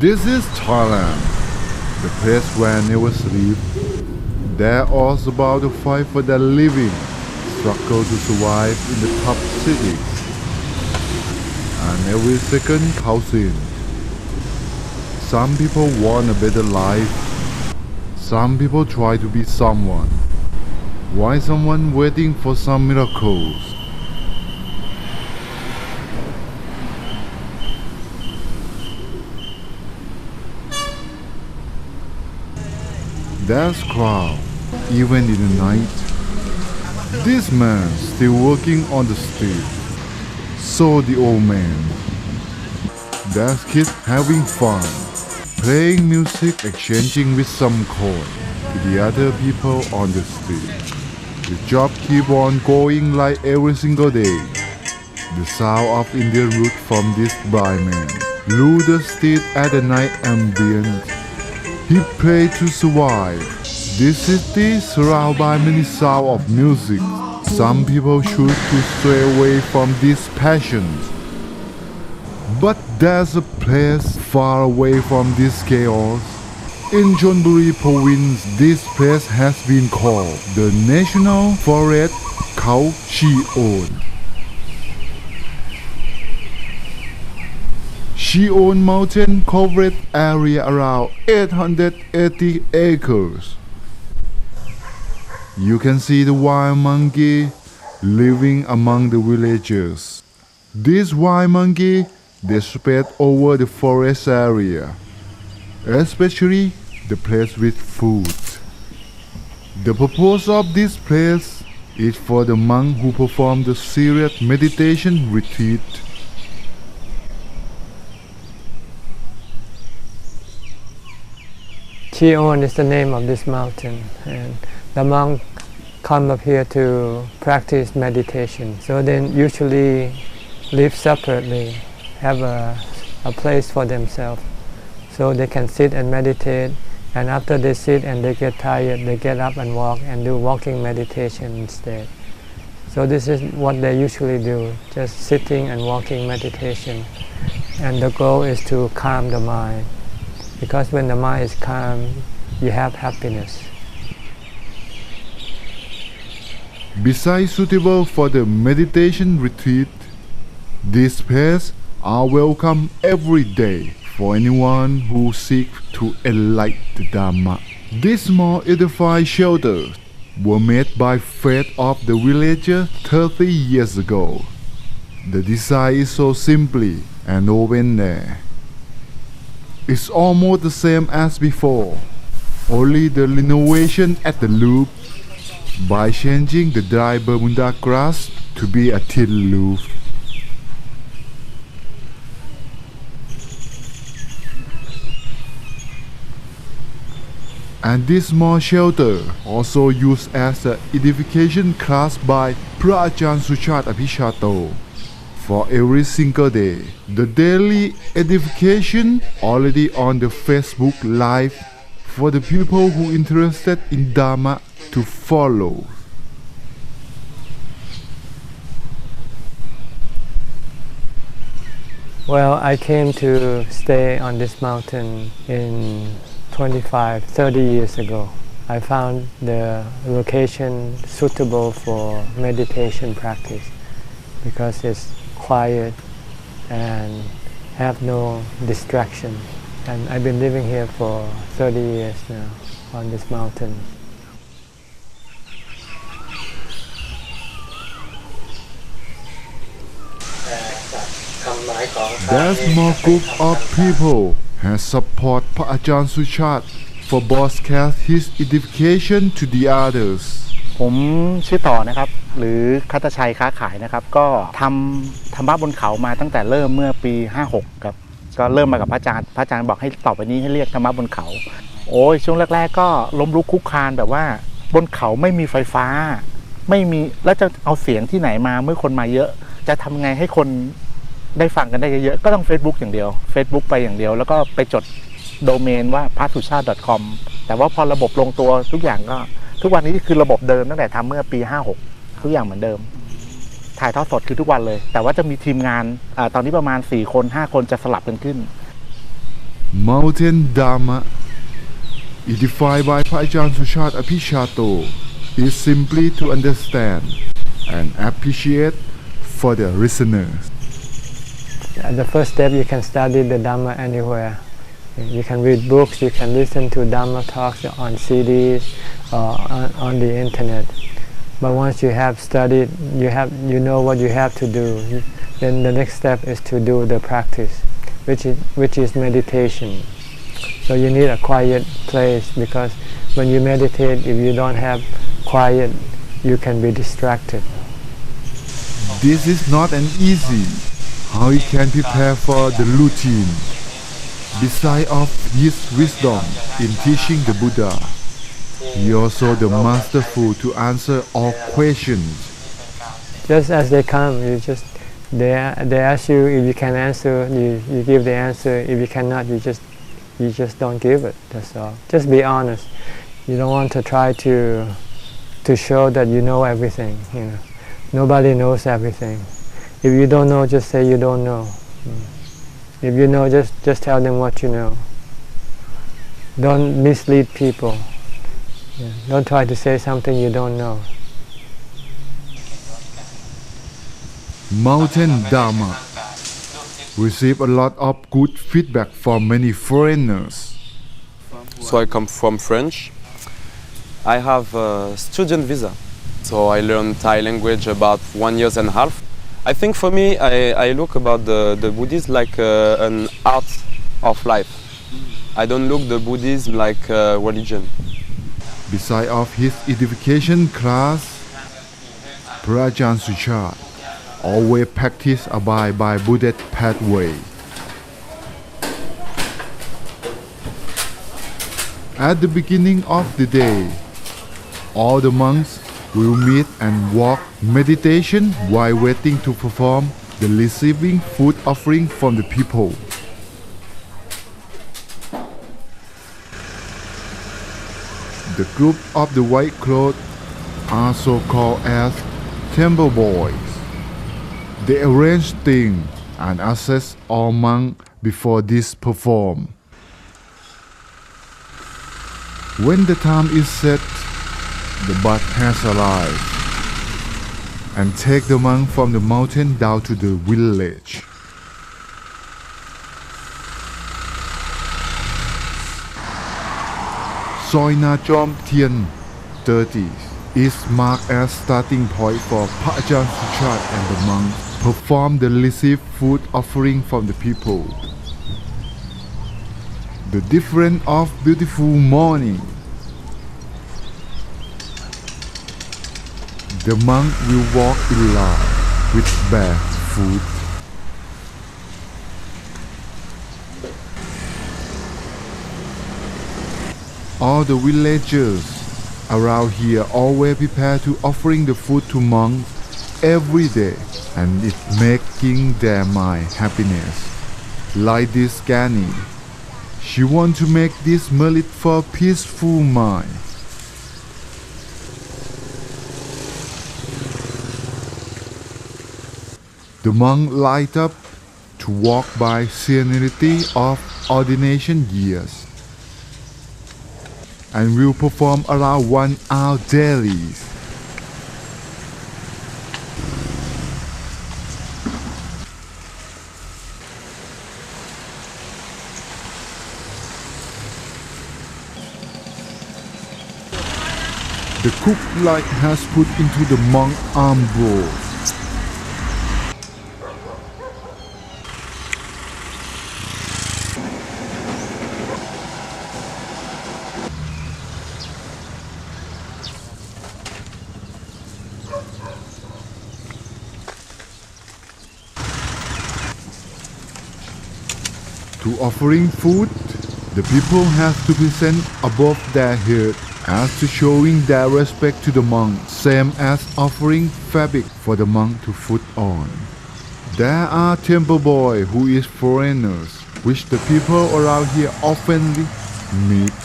This is Thailand, the place where never sleep. They're all about to fight for their living, struggle to survive in the top cities, and every second counts in. Some people want a better life. Some people try to be someone. Why someone waiting for some miracles? There's crowd, even in the night. This man still working on the street. So the old man. There's kids having fun, playing music, exchanging with some coin to the other people on the street. The job keep on going like every single day. The sound of Indian root from this blind man rule the street at the night ambient. He prayed to survive. This city surrounded by many sounds of music. Some people choose to stray away from these passions. But there's a place far away from this chaos. In Chonburi province, this place has been called the National Forest Khao Chi On. Chi On mountain covered area around 880 acres. You can see the wild monkey living among the villagers. This wild monkey they spread over the forest area, especially the place with food. The purpose of this place is for the monk who perform the serious meditation retreat. Khao On is the name of this mountain, and the monk come up here to practice meditation. So they usually live separately, have a place for themselves, so they can sit and meditate. And after they sit and they get tired, they get up and walk and do walking meditation instead. So this is what they usually do, just sitting and walking meditation. And the goal is to calm the mind, because when the mind is calm, you have happiness. Besides suitable for the meditation retreat, these places are welcome every day for anyone who seeks to enlighten the Dhamma. These small edified shelters were made by faith of the villagers 30 years ago. The design is so simply and open there. It's almost the same as before, only the renovation at the loop by changing the dry Bermuda grass to be a tin roof. And this small shelter also used as an edification class by พระอาจารย์สุชาติ อภิชาโต for every single day. The daily edification already on the Facebook Live for the people who interested in Dhamma to follow. Well, I came to stay on this mountain in 25-30 years ago. I found the location suitable for meditation practice because it's quiet and have no distraction. And I've been living here for 30 years now on this mountain. That small group of people has support พระอาจารย์สุชาติ for broadcast his edification to the others. ผมชื่อต่อนะครับหรือคัตชัยค้าขายนะครับก็ทำธรรมะบนเขามาตั้งแต่เริ่มเมื่อปี56ครับก็เริ่มมากับพระอาจารย์บอกให้ต่อไปนี้ให้เรียกธรรมะบนเขาโอ้ยช่วงแรกๆก็ล้มลุกคลุกคลานแบบว่าบนเขาไม่มีไฟฟ้าไม่มีแล้วจะเอาเสียงที่ไหนมาเมื่อคนมาเยอะจะทำไงให้คนได้ฟังกันได้เยอะๆก็ต้อง Facebook อย่างเดียว Facebook ไปอย่างเดียวแล้วก็ไปจดโดเมนว่าpasuchat.com แต่ว่าพอระบบลงตัวทุกอย่างก็ทุกวันนี้คือระบบเดิมตั้งแต่ทำเมื่อปี56ทุกอย่างเหมือนเดิมถ่ายทอดสดคือทุกวันเลยแต่ว่าจะมีทีมงานตอนนี้ประมาณ4 คน 5 คนจะสลับกันขึ้น Mountain Dhamma, defined by พระอาจารย์สุชาติอภิชาโต is simply to understand and appreciate for the listeners. The first step, you can study the Dhamma anywhere. You can read books, you can listen to Dhamma talks on CDs or on the internet. But once you have studied, you know what you have to do. Then the next step is to do the practice, which is meditation. So you need a quiet place, because when you meditate, if you don't have quiet, you can be distracted. This is not an easy. How you can prepare for the routine. Besides of his wisdom in teaching the Buddha, he also the masterful to answer all questions. Just as they come, they ask you, if you can answer, you give the answer. If you cannot, you just don't give it. That's all. Just be honest. You don't want to try to show that you know everything. Nobody knows everything. If you don't know, just say you don't know. If you know, just tell them what you know. Don't mislead people. Don't try to say something you don't know. Mountain Dhamma receive a lot of good feedback from many foreigners. So I come from French. I have a student visa. So I learned Thai language about 1 year and a half. I think for me, I look about the Buddhism like an art of life. I don't look the Buddhism like a religion. Besides of his edification class, พระอาจารย์สุชาติ always practice abide by Buddhist pathway. At the beginning of the day, all the monks will meet and walk meditation while waiting to perform the receiving food offering from the people. The group of the white clothes are so called as temple boys. They arrange things and assess all monks before this perform. When the time is set, the butt has arrived and take the monk from the mountain down to the village. Soi Na Chom Thien 30 is marked as starting point for พระอาจารย์สุชาติ and the monks perform the receive food offering from the people. The difference of beautiful morning. The monk will walk in line with bare foot. All the villagers around here always prepare to offering the food to monks every day, and it making their mind happiness. Like this Gani, she want to make this merit for peaceful mind. The monk light up to walk by seniority of ordination years and will perform around 1 hour daily. The cook light has put into the monk arm bowl. To offering food, the people have to present above their head as to showing their respect to the monk, same as offering fabric for the monk to put on. There are temple boys who is foreigners, which the people around here often meet.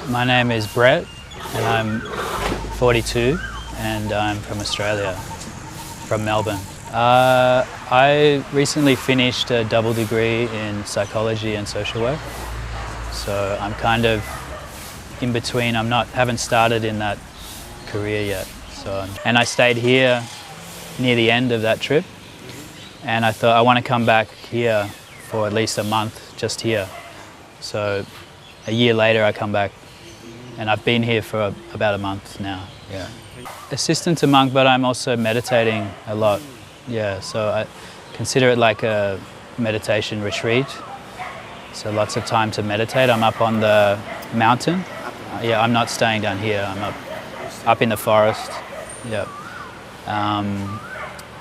My name is Brett and I'm 42 and I'm from Australia, from Melbourne. I recently finished a double degree in psychology and social work, so I'm kind of in between. Haven't started in that career yet. And I stayed here near the end of that trip, and I thought I want to come back here for at least a month, just here. So a year later I come back, and I've been here for about a month now. Yeah. Assistant to monk, but I'm also meditating a lot. Yeah, so I consider it like a meditation retreat. So lots of time to meditate. I'm up on the mountain. Yeah, I'm not staying down here. I'm up in the forest. Yeah.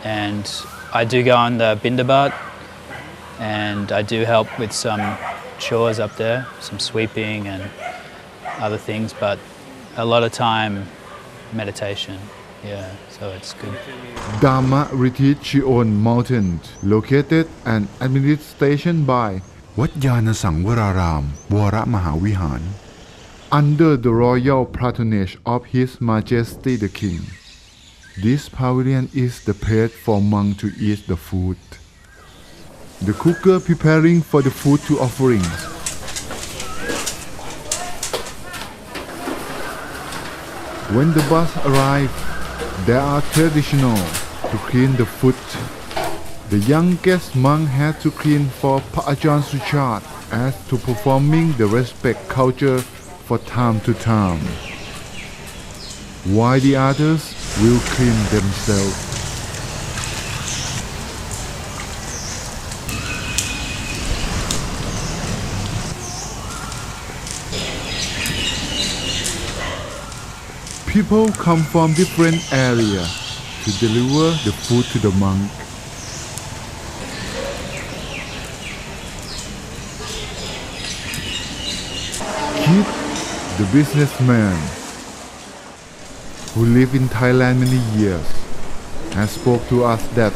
And I do go on the Bindabat, and I do help with some chores up there, some sweeping and other things, but a lot of time meditation. Yeah, so it's good. Dhamma Retreat Chi On Mountain, located and administration by วัดยานสังวรารามวรมหาวิหาร under the royal patronage of His Majesty the King. This pavilion is the place for monks to eat the food. The cooker preparing for the food to offerings. When the bus arrive, there are traditional to clean the food. The youngest monk had to clean for Pajan Suchat as to performing the respect culture for time to time, while the others will clean themselves. People come from different areas to deliver the food to the monk. Kit, the businessman who lived in Thailand many years, has spoke to us that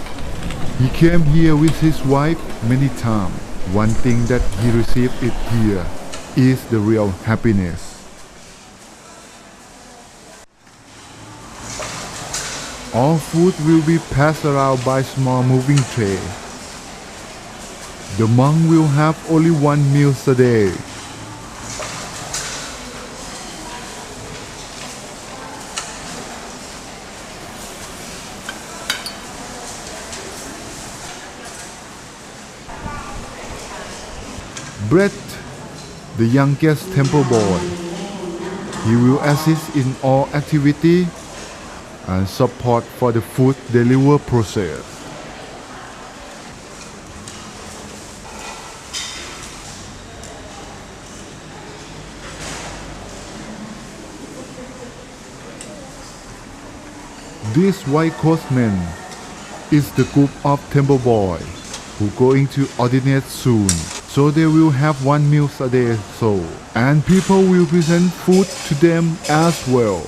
he came here with his wife many times. One thing that he received it here is the real happiness. All food will be passed around by small moving tray. The monk will have only one meal a day. Brett, the youngest temple boy, he will assist in all activity and support for the food delivery process. This white coatman is the group of temple boys who going to ordinate soon, so they will have one meal a day and people will present food to them as well.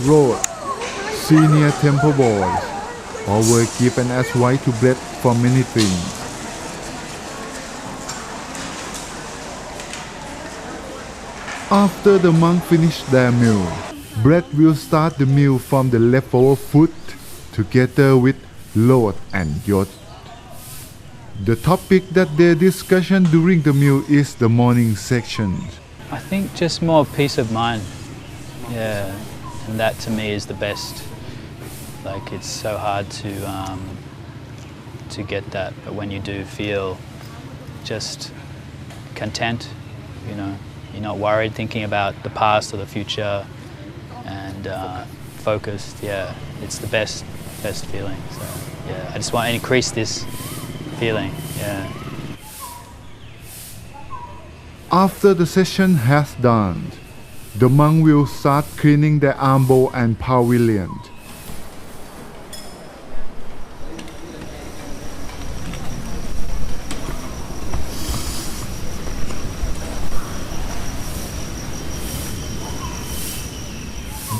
Road, senior temple boys, always give an advice to Brett for many things. After the monk finish their meal, Brett will start the meal from the leftover food together with Lord and Yod. The topic that they discussion during the meal is the morning section. I think just more peace of mind. Yeah, and that to me is the best. Like, it's so hard to get that, but when you do feel just content, you know, you're not worried thinking about the past or the future, and focused. Yeah, it's the best feeling. So yeah, I just want to increase this feeling. Yeah. After the session has done, the monk will start cleaning the arm bowl and pavilion.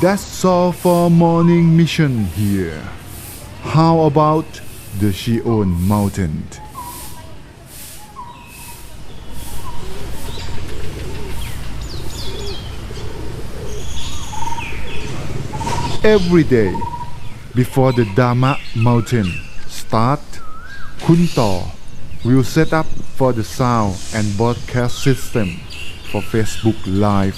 That's all for morning mission here. How about the Chi On Mountain? every day. Before the Dhamma mountain start, Kun Thaw will set up for the sound and broadcast system for Facebook Live.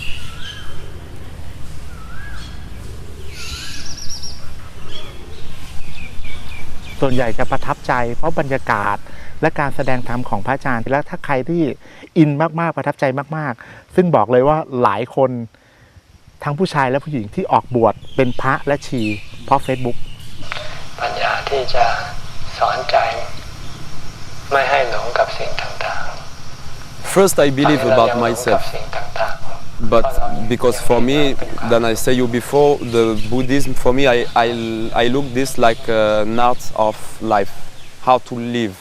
ส่วนใหญ่จะประทับใจเพราะบรรยากาศและการแสดงธรรมของพระอาจารย์แล้วถ้าใครที่อินมากๆประทับใจมากๆซึ่งบอกเลยว่าหลายคนทั้งผู้ชายและผู้หญิงที่ออกบวชเป็นพระและชีเพราะ Facebook ปัญญาที่จะสอนใจไม่ให้หลงกับสิ่งต่างๆ First, I believe about myself. But because for me, then I say you before, the Buddhism for me, I look this like an art of life, how to live,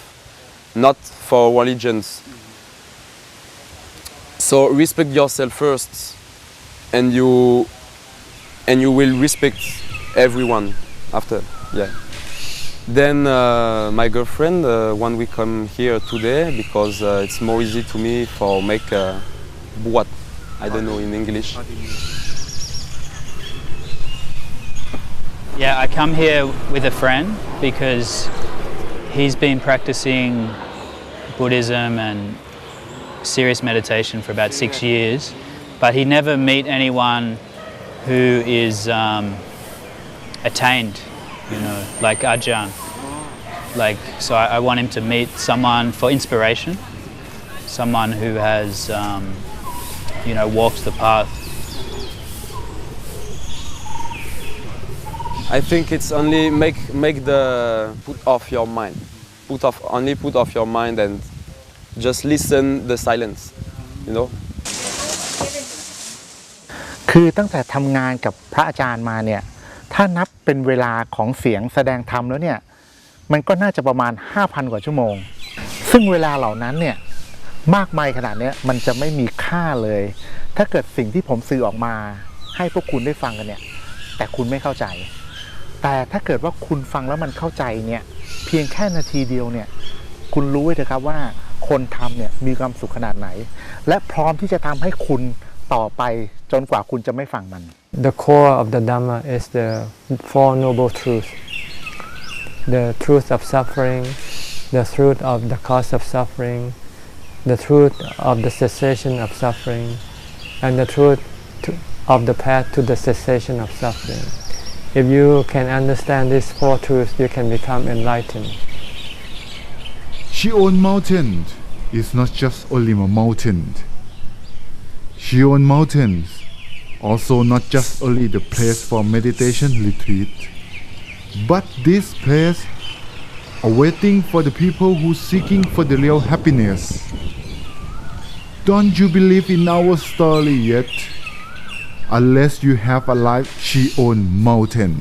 not for religions. So respect yourself first, and you will respect everyone after. Yeah. Then my girlfriend, when we come here today, because it's more easy to me for make buat. I don't know in English. Yeah, I come here with a friend because he's been practicing Buddhism and serious meditation for about 6 years, but he never meet anyone who is attained, like Ajahn. So I want him to meet someone for inspiration, someone who has walked the path. I think it's only make the put off your mind, put off your mind and just listen the silence, คือตั้งแต่ทำงานกับพระอาจารย์มาเนี่ยถ้านับเป็นเวลาของเสียงแสดงธรรมแล้วเนี่ยมันก็น่าจะประมาณ 5,000 กว่าชั่วโมงซึ่งเวลาเหล่านั้นเนี่ยมากมายขนาดนี้มันจะไม่มีค่าเลยถ้าเกิดสิ่งที่ผมสื่อออกมาให้พวกคุณได้ฟังกันเนี่ยแต่คุณไม่เข้าใจแต่ถ้าเกิดว่าคุณฟังแล้วมันเข้าใจเนี่ยเพียงแค่นาทีเดียวเนี่ยคุณรู้ไว้เถอะครับว่าคนทำเนี่ยมีความสุขขนาดไหนและพร้อมที่จะทำให้คุณต่อไปจนกว่าคุณจะไม่ฟังมัน The core of the Dhamma is the Four Noble Truths. The truth of suffering, the truth of the cause of suffering, the truth of the cessation of suffering, and the truth of the path to the cessation of suffering. If you can understand these four truths, you can become enlightened. Khao On Mountain is not just only a mountain. Khao On Mountains also not just only the place for meditation retreat, but this place awaiting for the people who seeking for the real happiness. Don't you believe in our story yet? Unless you have a life Khao On Mountain.